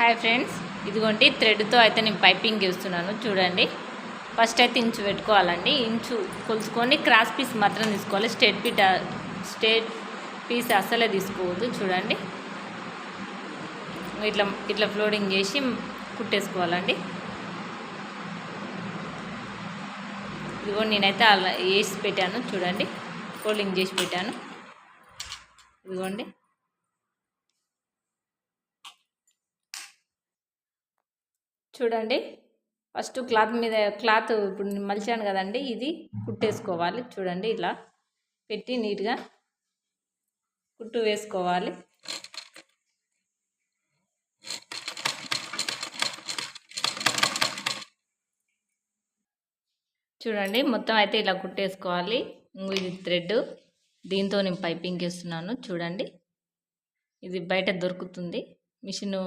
Hi friends, ఇదిగోండి థ్రెడ్తో అయితే నేను పైపింగ్ చేస్తున్నాను. చూడండి, ఫస్ట్ అయితే ఇంచు పెట్టుకోవాలండి. ఇంచు కొలుసుకొని క్రాస్ పీస్ మాత్రం తీసుకోవాలి. స్ట్రేట్ పీస్ అస్సలే తీసుకోవద్దు. చూడండి, ఇట్లా ఇట్లా ఫ్లోడింగ్ చేసి కుట్టేసుకోవాలండి. ఇదిగో నేనైతే అలా వేసి పెట్టాను. చూడండి, ఫోల్డింగ్ చేసి పెట్టాను. ఇదిగోండి, చూడండి, ఫస్ట్ క్లాత్ మీద క్లాత్ ఇప్పుడు నేను మలిచాను కదండి, ఇది కుట్టేసుకోవాలి. చూడండి, ఇలా పెట్టి నీట్గా కుట్టు వేసుకోవాలి. చూడండి, మొత్తం అయితే ఇలా కుట్టేసుకోవాలి. ఇది థ్రెడ్, దీంతో నేను పైపింగ్ వేస్తున్నాను. చూడండి, ఇది బయట దొరుకుతుంది, మిషన్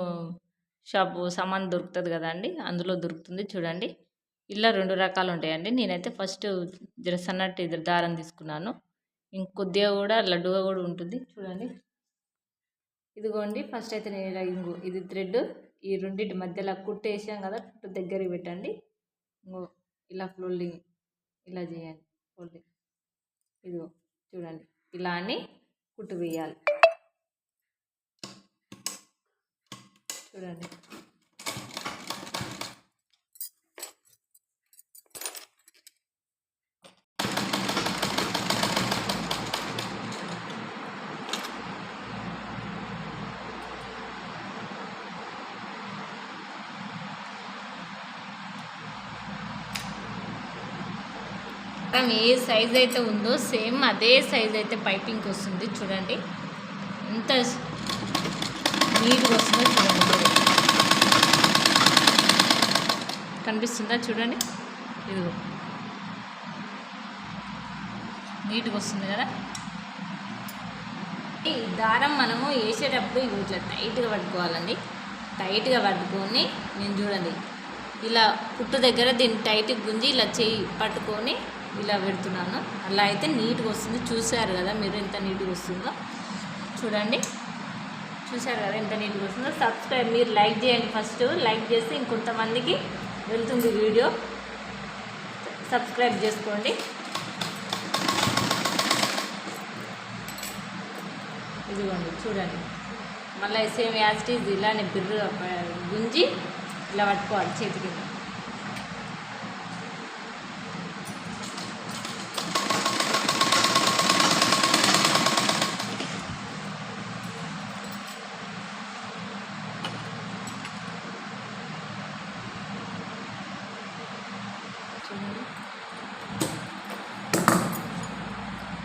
షాపు సామాన్ దొరుకుతుంది కదండి, అందులో దొరుకుతుంది. చూడండి, ఇలా 2 రకాలు ఉంటాయండి. నేనైతే ఫస్ట్ జర సన్నటి దారం తీసుకున్నాను. ఇంకొద్దిగా కూడా లడ్డుగా కూడా ఉంటుంది. చూడండి, ఇదిగోండి, ఫస్ట్ అయితే నేను ఇలా ఇది థ్రెడ్, ఈ రెండింటి మధ్యలో కుట్టేసాం కదా, కుట్టు దగ్గరికి పెట్టండి. ఇలా ఫోల్డింగ్ ఇలా చేయండి. ఫోల్డింగ్ ఇదిగో చూడండి, ఇలా అని కుట్టు వేయాలి. చూడండి, ఏ సైజ్ అయితే ఉందో సేమ్ అదే సైజ్ అయితే పైపింగ్ వస్తుంది. చూడండి, ఎంత నీట్గా వస్తుందో చూడండి. కనిపిస్తుందా? చూడండి, ఇదిగో నీట్గా వస్తుంది కదా. ఈ దారం మనము వేసేటప్పుడు ఇట్లా టైట్గా పట్టుకోవాలండి. టైట్గా పట్టుకొని నేను చూడండి ఇలా కుట్టు దగ్గర దీన్ని టైట్గా గుంజి ఇలా చేయి పట్టుకొని ఇలా పెడుతున్నాను. అలా అయితే నీట్గా వస్తుంది. చూసారు కదా మీరు ఎంత నీట్గా వస్తుందో. చూడండి, చూసారు కదా ఎంత నీట్గా వస్తుందో. సబ్స్క్రైబ్, మీరు లైక్ చేయండి. ఫస్ట్ లైక్ చేస్తే ఇంకొంతమందికి వెళ్తుంది వీడియో. సబ్స్క్రైబ్ చేసుకోండి. ఇదిగోండి, చూడండి, మళ్ళీ సేమ్ యాజిటీజ్ ఇలానే బిర్రుగా గుంజి ఇలా పట్టుకోవాలి చేతి కింద.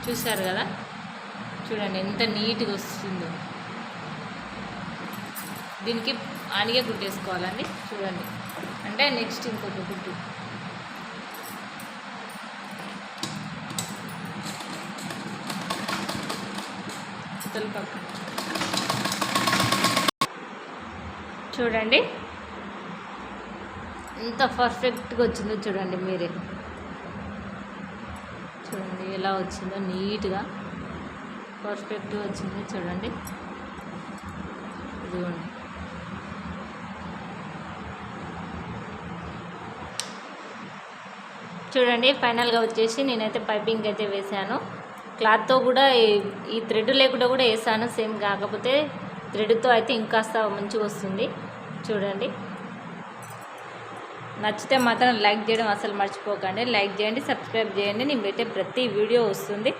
చూసారు కదా, చూడండి ఎంత నీట్గా వస్తుందో. దీనికి ఆనిగా కుట్టేసుకోవాలండి. చూడండి, అంటే నెక్స్ట్ ఇంకొక కుట్టు. చూడండి ఎంత పర్ఫెక్ట్గా వచ్చిందో. చూడండి మీరే, చూడండి ఎలా వచ్చిందో, నీట్గా పర్ఫెక్ట్గా వచ్చింది. చూడండి, ఇదిగోండి, చూడండి, ఫైనల్గా వచ్చేసి నేనైతే పైపింగ్ అయితే వేసాను. క్లాత్తో కూడా ఈ థ్రెడ్ లేకుండా కూడా వేసాను సేమ్. కాకపోతే థ్రెడ్తో అయితే ఇంకాస్త మంచిగా వస్తుంది. చూడండి, నచ్చితే మాత్రం లైక్ చేయడం అసలు మర్చిపోకండి. లైక్ చేయండి, సబ్స్క్రైబ్ చేయండి. నేను పెట్టే ప్రతి వీడియో వస్తుంది.